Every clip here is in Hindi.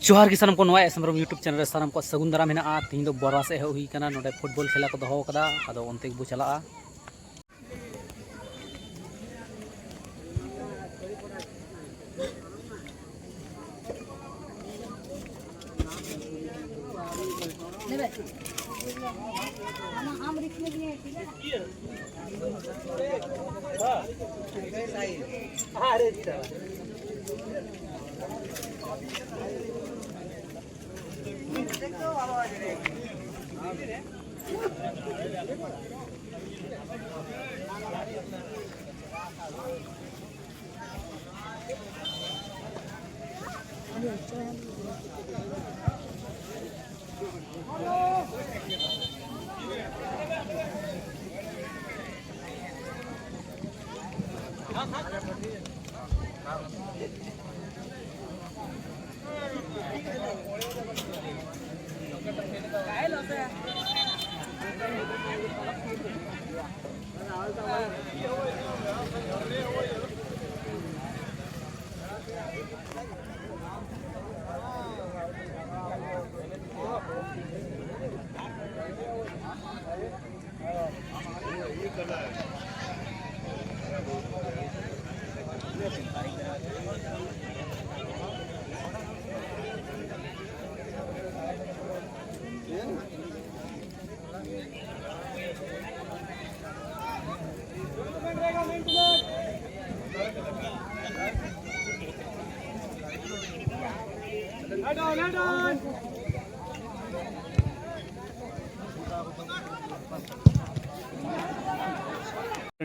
जोहार की सानम को नवा एसमरम यूट्यूब चैनल सानम को सगुन दाराम हेना तीन दो बरा से हुई कना नोडे फुटबॉल खेला को दोहो कदा आदो ओनते बो चला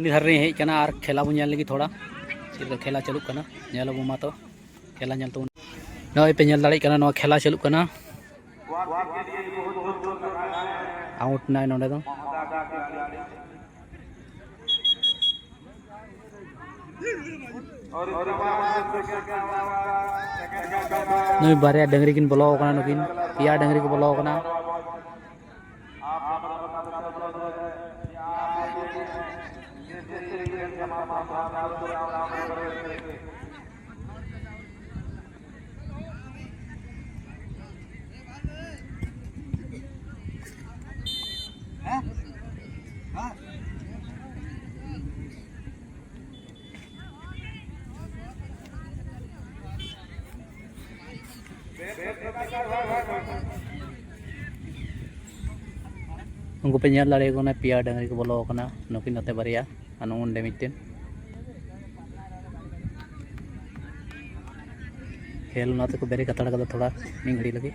धर रहे हैं कना और खेला बन लगी थोड़ा चलो खेला चलू कना नेलो मा तो खेला नेल तो नय पे नेल दाड़ी कना नो खेला चलू कना आउट नाय नोडे दो नय बारे डंगरी किन बोलो कना नकिन पिया डंगरी को बोलो कना उनको पे नेल दाड़े को पिया डंगरी को बोलो कना नकिन नते बारिया अनु उंडे मिटेन खेल नाते को बेरे कतड़ कदा थोड़ा नी घड़ी लगी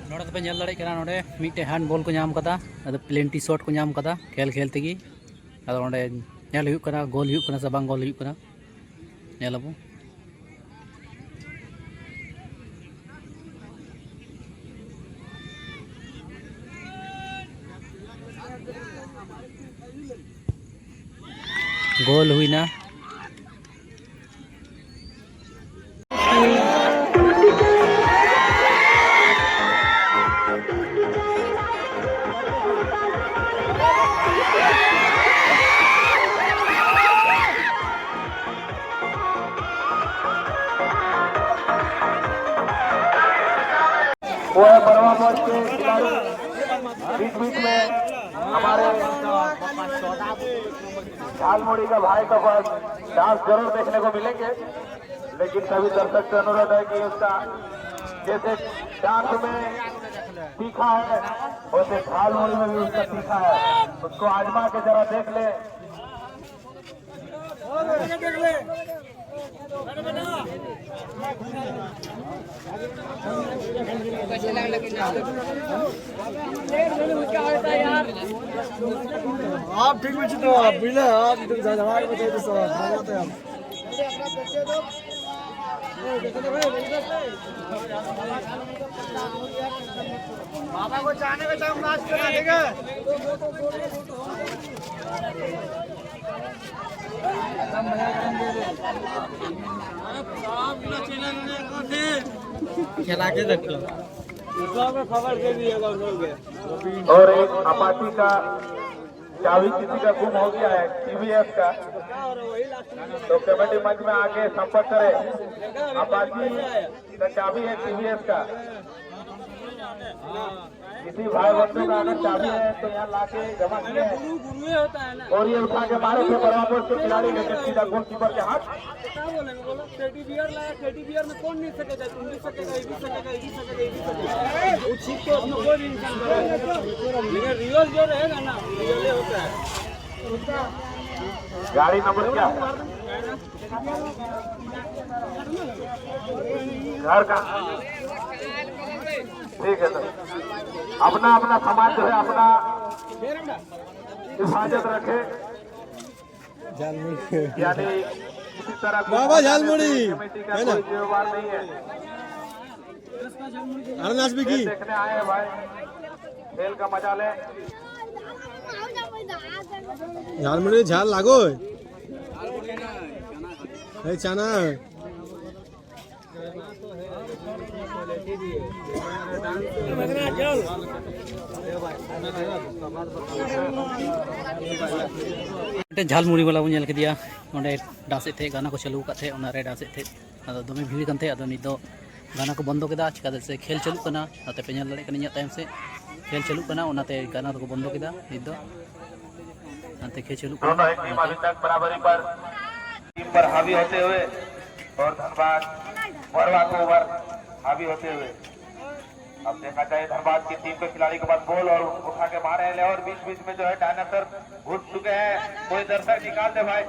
नोड़े तो पे नेल दाड़े कना नोड़े मिटे हैंड बॉल को नाम कदा अदो प्लेंटी शॉट को नाम कदा खेल खेल तेगी अदो नोड़े नेल हुयु कना गोल हुयु कना से बांग गोल हुयु कना नेलबो गोल हुई ना वो है बरवा मोर्च के खिलाड़ी बीच बीच में हमारे झालमुड़ी का भाई का डांस जरूर देखने को मिलेंगे, लेकिन सभी दर्शक से अनुरोध है कि उसका जैसे डांस में सीखा है वैसे झालमुड़ी में भी उसका सीखा है, उसको आजमा के जरा देख ले। आप ठीक में तो आप मिले आप हमारे बताइए तो सर बाबा को जाने का टाइम नाच करना ठीक है। खिला के देख लो खबर के दिएगा और एक अपाची का चाबी किसी का गुम हो गया है टीवीएस का, तो कमेटी मंच में आके संपर्क करें। अपाची का चाबी है टीवीएस का, किसी भाई बंधु का अगर चाबी है तो यहाँ लाके जमा किए और ये उठा के मारे थे बराबर के खिलाड़ी, लेकिन सीधा गोलकीपर के हाथ। टेडी बियर लाया, टेडी बियर में कौन नहीं सकेगा, तुम भी सकेगा, ये भी सकेगा, ये भी सकेगा, ये भी सकेगा। वो चीज तो अपने कोई भी इंसान करेगा, लेकिन रियल जो रहेगा ना रियल होता है। गाड़ी नंबर क्या घर का? ठीक है सर, अपना अपना समाज जो है अपना हिफाजत रखे, यानी किसी तरह बाबा झालमुड़ी कमेटी का कोई जिम्मेवार नहीं है। अरनास भी की देखने आए हैं भाई, खेल का मजा ले। झालमुड़ी झाल लागो चाना झालमुड़ी वाला बन के दिया डांसे थे, गाना को चालू थे, डांसे थे, दमे भीड़ kan थे। नित गाना को बंद केदा चिकाते से खेल चालू करना, पे ñel दाड़े कना टाइम से खेल चालू करना, गाना को बंद केदा। नित खेल चालू दोनों ही टीम अभी तक बराबरी पर टीम पर हावी होते हुए और धनबाद वरवा को ओवर हावी होते हुए। अब देखा जाए धनबाद की टीम के खिलाड़ी के पास बॉल और उठा के मारे हैं, और बीच बीच में जो है डायनासोर घुस चुके हैं। कोई दर्शक निकाल दे भाई।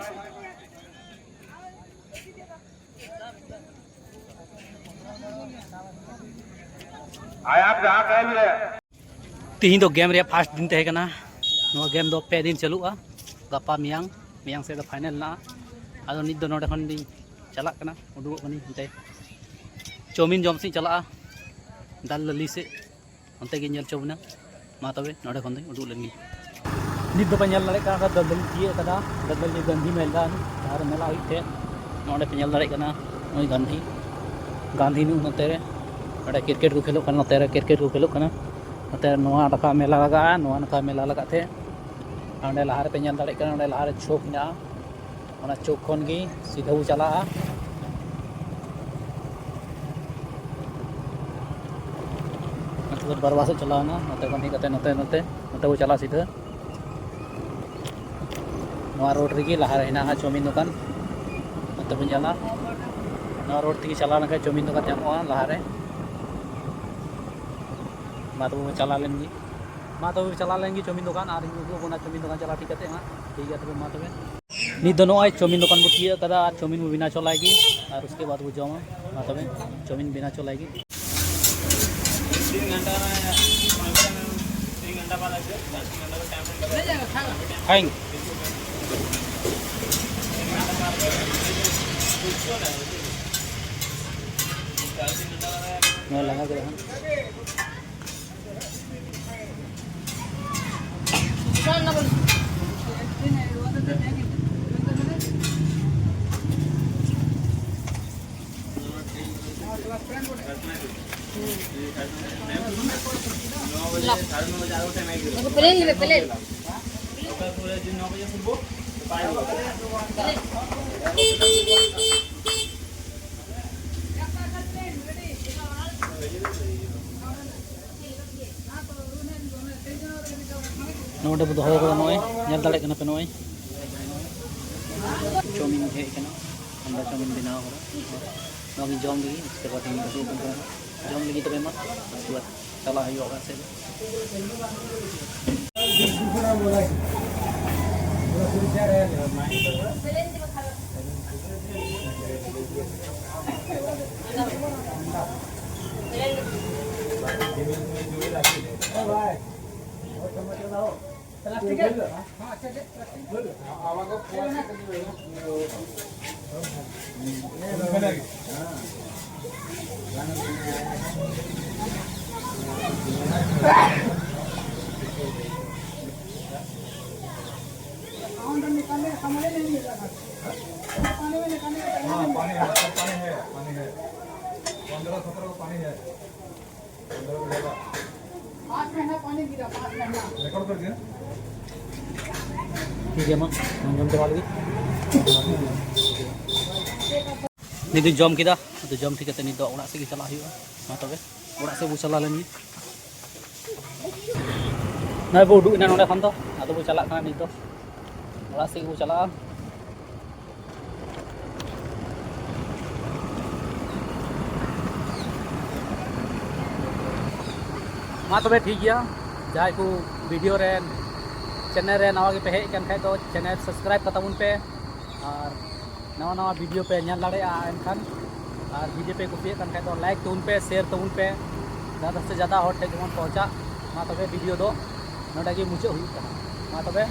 आए आप जहाँ कहे भी है। तीन तो गेम रे फास्ट दिन तहे कना, गेम दो पे दिन चलूगा, गपा मियांग से फाइनल ना। आदो नित दो नोडे खन दिन चला कना, उडुगो कनी हनते चौमिन जम से चला दाल लली से अंते गे ñel चौबना मा तबे नोडे खन उडुग लेंगी। नित दो पेñel लड़े का ददल किए कदा, ददल जे गांधी मेला तार मेला हुई थे, नोडे पेñel लड़े कना नोई गांधी नु नते रे नोडे क्रिकेट को खेलो कना, नते रे क्रिकेट को खेलो कना, नते नोआ डका मेला लगा, नोआ नका मेला लगा थे। अंडे लहारे पेñel लड़े कना, अंडे लहारे चौक ना, ओना चौक खन गी सीधा वो चला बरवा से चला ना, नते बंदी कते नते नते नते वो चला सीधा नवा रोड रेगी लहारे हिना चौमिन दुकान, नते बन चला नवा रोड तक चला ना चौमिन दुकान जामोआ लहारे। मा तो चला लेंगी, मा तो चला लेंगी चौमिन दुकान और उदुगोना चौमिन दुकान चला ठीक है हाँ ठीक है। तब मा तब नित दो नॉय चौमिन दुकान बो किया कदा, चौमिन वो बिना चलाएगी और उसके बाद वो जमा मा तब चौमिन बिना चलाएगी। 3 घंटा में 3 घंटा बाद 10 घंटा का टाइम खाएंगे। मैं लगा के रहा प्लेन नोड़े ᱚᱸᱰᱮ ᱵᱚ ᱫᱚᱦᱚ ᱠᱟᱫᱟ ᱱᱚᱜᱼᱚᱭ ᱧᱮᱞ ᱫᱟᱲᱮᱭᱟᱜ ᱠᱟᱱᱟ ᱯᱮ ᱱᱚᱜᱼᱚᱭ चाउमीन हेज कना अंडा चाउमीन बनाव करा नोगी जम लगी उसके बाद हम उडू करा जम लगी तबे मा उसके बाद चला हयो ओगा से ठीक है मा जम चला लगी निदु जम किदा तो जम ठीक है निदो ओड़ा से चला हुआ मा तबे ओड़ा से बो चला लेनी ना बो उडू इना नोडे खन तो आदो बो चला खाना निदो ओड़ा से बो चला मा तबे ठीक गया जहां को वीडियो रे चैनल रे नवा के पे हेज कन खाय तो चैनल सब्सक्राइब करताबुन पे और नवा नवा वीडियो पे ñal दाड़े एनखान और वीडियो पे कुछ कन खाय तो लाइक तुन पे शेयर तुन पे ज़्यादा से ज़्यादा हॉट टे जमन पहुंचा मा तबे वीडियो दो नोडा के मुचे हुई मा तबे